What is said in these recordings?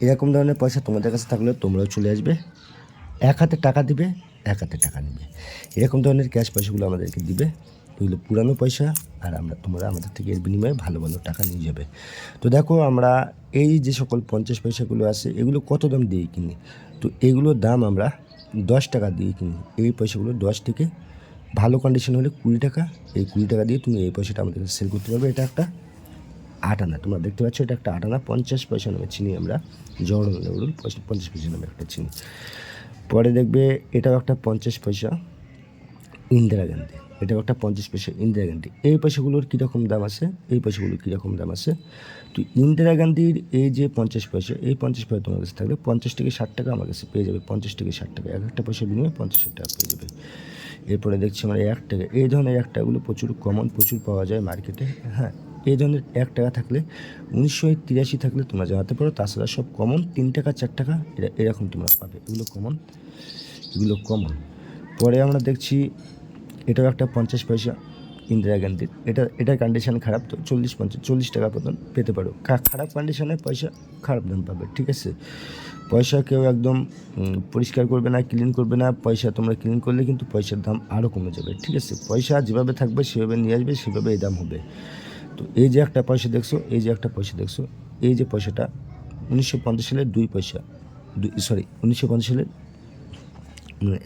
এরকম ধরনের পয়সা তোমাদের কাছে থাকলে তোমরাও চলে আসবে, এক হাতে টাকা দিবে, এক হাতে টাকা নেবে। এরকম ধরনের ক্যাশ পয়সাগুলো আমাদেরকে দিবে, এগুলো পুরানো পয়সা। আর তোমরা আমাদের থেকে এর বিনিময়ে ভালো ভালো টাকা নিয়ে যাবে। তো দেখো, আমরা এই যে সকল 50 পয়সাগুলো আছে এগুলো কত দাম দিয়ে কিনি? তো এগুলোর দাম আমরা 10 টাকা দিয়ে কিনি। এই পয়সাগুলো 10 থেকে ভালো কন্ডিশন হলে 20 টাকা। এই 20 টাকা দিয়ে তুমি এই পয়সাটা আমাদের সেল করতে পারবে। এটা একটা 8 আনা, তোমরা দেখতে পাচ্ছ, এটা একটা 8 আনা 50 পয়সা নামে চিনি আমরা, জওহরলাল নেহরুর 50 পয়সা নামে একটা চিনি। পরে দেখবে এটাও একটা 50 পয়সা ইন্দিরা গান্ধী, এটাও একটা 50 পয়সা ইন্দিরা গান্ধী। এই পয়সাগুলোর কীরকম দাম আছে, এই পয়সাগুলোর কীরকম দাম আছে? তো ইন্দিরা গান্ধীর এই যে 50 পয়সা, এই 50 পয়সা তোমার কাছে থাকলে 50 থেকে 60 টাকা আমার কাছে পেয়ে যাবে। 50 থেকে 60 টাকা, এক একটা পয়সা বিনিময়ে 50 টাকা পেয়ে যাবে। এরপরে দেখছি আমরা 1 টাকা, এই ধরনের 1 টাকাগুলো প্রচুর কমন, প্রচুর পাওয়া যায় মার্কেটে। হ্যাঁ, এই ধরনের 1 টাকা থাকলে 1983 থাকলে তোমরা জানাতে পারো। তাছাড়া সব কমন 3 টাকা 4 টাকা এরকম তোমরা পাবে, এগুলো কমন, এগুলো কমন। পরে আমরা দেখছি এটাও একটা 50 পয়সা ইন্দিরা গান্ধীর। এটার কন্ডিশন খারাপ, তো 40 টাকা মতন পেতে পারো। খারাপ কন্ডিশনে পয়সা খারাপ দাম পাবে, ঠিক আছে? পয়সা কেউ একদম পরিষ্কার করবে না, ক্লিন করবে না। পয়সা তোমরা ক্লিন করলে কিন্তু পয়সার দাম আরও কমে যাবে, ঠিক আছে? পয়সা যেভাবে থাকবে সেভাবে নিয়ে আসবে, সেভাবে এই দাম হবে। তো এই যে একটা পয়সা দেখছো, এই যে একটা পয়সা দেখছো, এই যে পয়সাটা 1950 সালের 2 পয়সা, 1950 সালের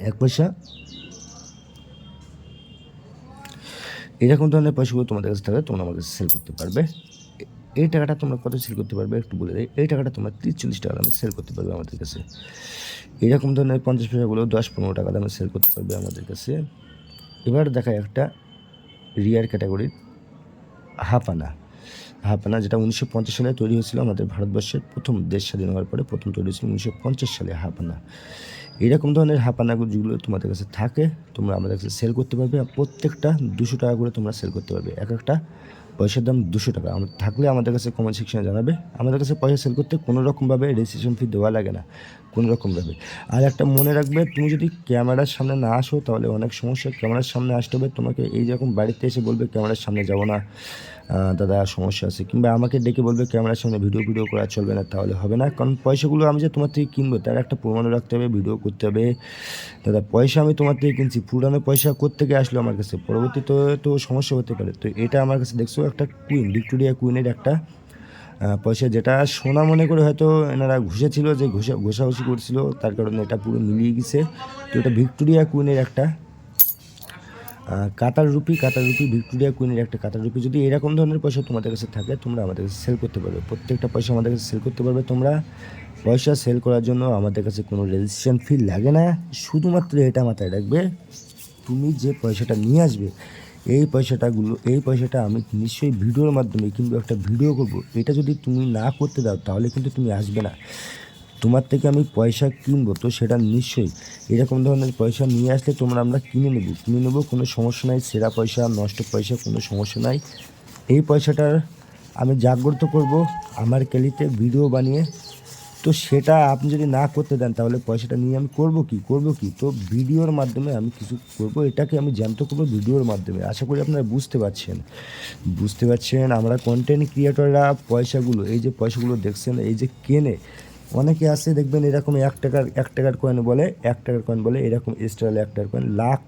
1 পয়সা। এরকম ধরনের পয়সাগুলো তোমাদের কাছে থাকলে তোমরা আমার কাছে সেল করতে পারবে। এই টাকাটা তোমরা কত সেল করতে পারবে একটু বলে দেয়। এই টাকাটা তোমরা 30-40 টাকা দামে সেল করতে পারবে আমাদের কাছে। এরকম ধরনের 50 পয়সাগুলো 10-15 টাকা দামে সেল করতে পারবে আমাদের কাছে। এবার দেখায় একটা রিয়ার ক্যাটাগরির হাফ আনা। হাফ আনা যেটা 1950 সালে তৈরি হয়েছিল, আমাদের ভারতবর্ষের প্রথম দেশ স্বাধীন হওয়ার পরে প্রথম তৈরি হয়েছিল 1950 সালে হাফ আনা। এরকম ধরনের হাফ আনাগুলো যেগুলো তোমাদের কাছে থাকে তোমরা আমাদের কাছে সেল করতে পারবে। প্রত্যেকটা 200 টাকা করে তোমরা সেল করতে পারবে। এক একটা পয়সার দাম 200 টাকা। থাকলে আমাদের কাছে কমেন্ট সেকশনে জানাবে। আমাদের কাছে পয়সা সেল করতে কোনো রকমভাবে রেজিস্ট্রেশন ফি দেওয়া লাগে না, কোনো রকমভাবে। আর একটা মনে রাখবে, তুমি যদি ক্যামেরার সামনে না আসো তাহলে অনেক সমস্যা। ক্যামেরার সামনে আসতে হবে তোমাকে। এই যেরকম বাড়িতে এসে বলবে ক্যামেরার সামনে যাব না দাদা, সমস্যা আছে, কিংবা আমাকে ডেকে বলবে ক্যামেরার সামনে ভিডিও করা চলবে না, তাহলে হবে না। কারণ পয়সাগুলো আমি যে তোমার থেকে কিনবো তার একটা প্রমাণও রাখতে হবে, ভিডিও করতে হবে। দাদা, পয়সা আমি তোমার থেকে কিনছি, পুরানো পয়সা কোত্থেকে আসলো আমার কাছে, পরবর্তীতে তো সমস্যা হতে পারে। তো এটা আমার কাছে দেখছো একটা কুইন, ভিক্টোরিয়া কুইনের একটা পয়সা, যেটা সোনা মনে করে হয়তো এনারা ঘুষেছিল, যে ঘষাঘষি করছিল, তার কারণে এটা পুরো মিলিয়ে গেছে। তো এটা ভিক্টোরিয়া কুইনের একটা কাতার রুপি ভিক্টোরিয়া কুইনের একটা কাতার রুপি। যদি এরকম ধরনের পয়সা তোমাদের কাছে থাকে তোমরা আমাদের কাছে সেল করতে পারবে। প্রত্যেকটা পয়সা আমাদের কাছে সেল করতে পারবে তোমরা। পয়সা সেল করার জন্য আমাদের কাছে কোনো রেজিস্ট্রেশন ফি লাগে না। শুধুমাত্র এটা মাথায় রাখবে, তুমি যে পয়সাটা নিয়ে আসবে এই পয়সাটা আমি নিশ্চয়ই ভিডিওর মাধ্যমে কিংবা একটা ভিডিও করবো, এটা যদি তুমি না করতে দাও তাহলে কিন্তু তুমি আসবে না। তোমার থেকে আমি পয়সা কিনবো, তো সেটা নিশ্চয়ই এরকম ধরনের পয়সা নিয়ে আসলে আমরা কিনে নেবো, কোনো সমস্যা নাই। সেরা পয়সা, নষ্ট পয়সা, কোনো সমস্যা নাই। এই পয়সাটার আমি জাগ্রত করব আমার ক্যালিতে ভিডিও বানিয়ে। তো সেটা আপনি যদি না করতে দেন তাহলে পয়সাটা নিয়ে আমি করব কি? তো ভিডিওর মাধ্যমে আমি কিছু করব, এটাকে আমি জ্যান্ত করবো ভিডিওর মাধ্যমে। আশা করি আপনারা বুঝতে পারছেন। আমরা কন্টেন্ট ক্রিয়েটররা এই যে পয়সাগুলো দেখছেন, এই যে কেনে, অনেকে আছে দেখবেন এরকম 1 টাকার কয়েন বলে, 1 টাকার কয়েন বলে, এরকম স্টাইল 1 টাকার কয়েন, লাখ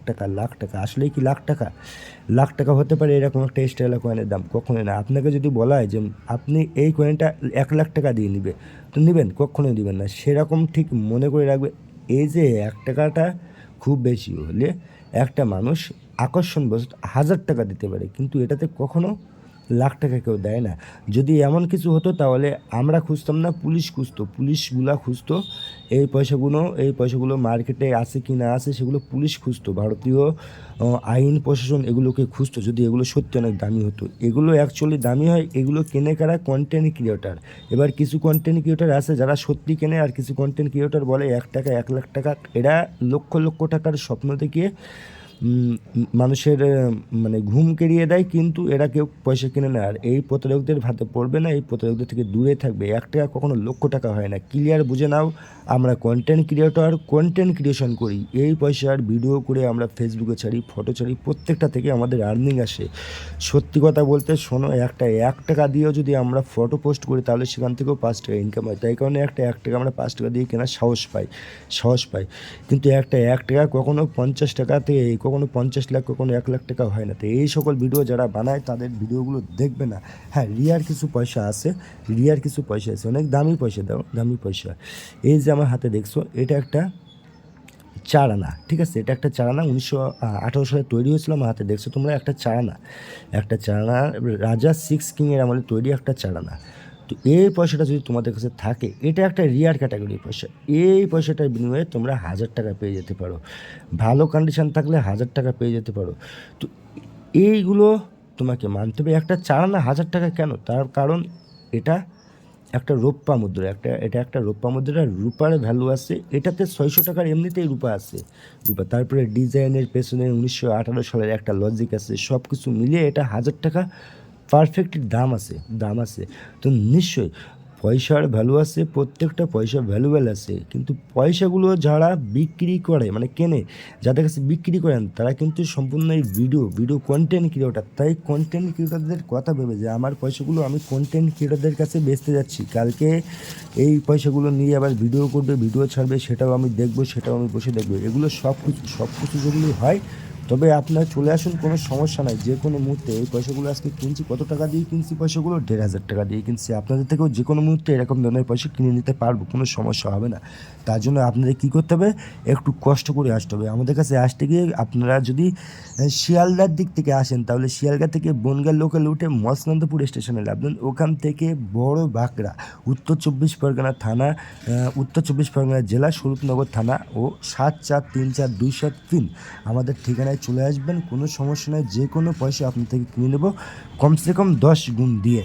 টাকা। আসলেই কি লাখ টাকা হতে পারে এরকম একটা স্টাইল কয়েনের দাম? কখনোই না। আপনাকে যদি বলা হয় যে আপনি এই কয়েনটা 1 লাখ টাকা দিয়ে নিবে, তো নেবেন? কখনোই নেবেন না। সেরকম ঠিক মনে করে রাখবে, এই যে 1 টাকাটা খুব বেশি হলে একটা মানুষ আকর্ষণবশত 1000 টাকা দিতে পারে, কিন্তু এটাতে কখনো লাখ টাকা কেউ দেয় না। যদি এমন কিছু হতো তাহলে আমরা খুঁজতাম না, পুলিশগুলা খুঁজতো এই পয়সাগুলো মার্কেটে আছে কি না আছে সেগুলো পুলিশ খুঁজতো। ভারতীয় আইন প্রশাসন এগুলোকে খুঁজতো যদি এগুলো সত্যি অনেক দামি হতো। এগুলো অ্যাকচুয়ালি দামি হয়, এগুলো কেনে কারা? Content creator. এবার কিছু কন্টেন্ট ক্রিয়েটার আছে যারা সত্যি কেনে, আর কিছু কন্টেন্ট ক্রিয়েটার বলে 1 টাকা 1 লাখ টাকা। এরা লক্ষ টাকার স্বপ্ন দেখিয়ে মানুষের মানে ঘুম কেড়িয়ে দেয়, কিন্তু এরা কেউ পয়সা কিনে না। আর এই প্রতারকদের হাতে পড়বে না, এই প্রতারকদের থেকে দূরে থাকবে। 1 টাকা কখনো লক্ষ টাকা হয় না। ক্লিয়ার বুঝে নাও, আমরা কন্টেন্ট ক্রিয়েটর, কন্টেন্ট ক্রিয়েশন করি। এই পয়সার ভিডিও করে আমরা ফেসবুকে ছাড়ি, ফটো ছাড়ি, প্রত্যেকটা থেকে আমাদের আর্নিং আসে। সত্যি কথা বলতে শোনো, 1 টাকা দিয়েও যদি আমরা ফটো পোস্ট করি তাহলে সেখান থেকেও 5 টাকা ইনকাম হয়। তাই কারণে 1 টাকা আমরা 5 টাকা দিয়ে কেনার সাহস পাই। কিন্তু 1 টাকা কখনো 50 টাকা থেকে, কখনো 50 লাখ, কখনো 1 লাখ টাকা হয় না। তো এই সকল ভিডিও যারা বানায় তাদের ভিডিওগুলো দেখবে না। হ্যাঁ, রিয়ার কিছু পয়সা আছে, অনেক দামি পয়সা, দামি পয়সা। এই যে আমার হাতে দেখছো, এটা একটা 4 আনা, ঠিক আছে? এটা একটা 4 আনা, 1918 সালে তৈরি হয়েছিল। আমার হাতে দেখছো তোমরা, একটা 4 আনা, রাজা 6 কিংয়ের আমলে তৈরি একটা 4 আনা। তো এই পয়সাটা যদি তোমাদের কাছে থাকে, এটা একটা রিয়ার ক্যাটাগরির পয়সা। এই পয়সাটার বিনিময়ে তোমরা 1000 টাকা পেয়ে যেতে পারো। ভালো কন্ডিশন থাকলে 1000 টাকা পেয়ে যেতে পারো। তো এইগুলো তোমাকে মানতে হবে। একটা 4 আনা 1000 টাকা কেন? তার কারণ এটা একটা রৌপ্য মুদ্রা, এটা একটা রৌপ্য মুদ্রা। রূপার ভ্যালু আছে এটাতে, 600 টাকার এমনিতেই রূপা আছে, তারপরে ডিজাইনের পেছনে 1918 সালের একটা লজিক আছে। সব কিছু মিলিয়ে এটা 1000 টাকা পারফেক্ট দাম আছে। তো নিশ্চয়ই পয়সার ভ্যালু আছে, প্রত্যেকটা পয়সা ভ্যালুয়েবল আছে। কিন্তু পয়সাগুলো যারা বিক্রি করে, মানে কেনে, যাদের কাছে বিক্রি করেন, তারা কিন্তু সম্পূর্ণ এই ভিডিও কন্টেন্ট ক্রিয়েটর। তাই কন্টেন্ট ক্রিয়েটরদের কথা ভেবে যে আমার পয়সাগুলো আমি কন্টেন্ট ক্রিয়েটরদের কাছে বেচতে যাচ্ছি, কালকে এই পয়সাগুলো নিয়ে আবার ভিডিও করবে, ভিডিও ছাড়বে, সেটাও আমি দেখবো, সেটাও আমি বসে দেখবো। এগুলো সব কিছু যেগুলো হয়, তবে আপনারা চলে আসুন, কোনো সমস্যা নাই। যে কোনো মুহূর্তে এই পয়সাগুলো আজকে কিনছি, কত টাকা দিয়ে কিনছি পয়সাগুলো? 1500 টাকা দিয়ে কিনছি। আপনাদের থেকেও যে কোনো মুহূর্তে এরকম ধরনের পয়সা কিনে নিতে পারবো, কোনো সমস্যা হবে না। তার জন্য আপনাদের কী করতে হবে? একটু কষ্ট করে আসতে হবে আমাদের কাছে। আসতে গিয়ে আপনারা যদি শিয়ালদার দিক থেকে আসেন, তাহলে শিয়ালদা থেকে বনগাঁ লোকাল উঠে মৎস্যনন্দপুর স্টেশনে নামবেন। ওখান থেকে বড় বাঁকড়া, উত্তর 24 পরগনা থানা, উত্তর 24 পরগনা জেলা, স্বরূপনগর থানা ও 74342723 আমাদের ঠিকানায় চলে আসবেন। কোনো সমস্যা নয়, যে কোনো পয়সা আপনার থেকে কিনে নেব কমসে কম 10 গুণ দিয়ে।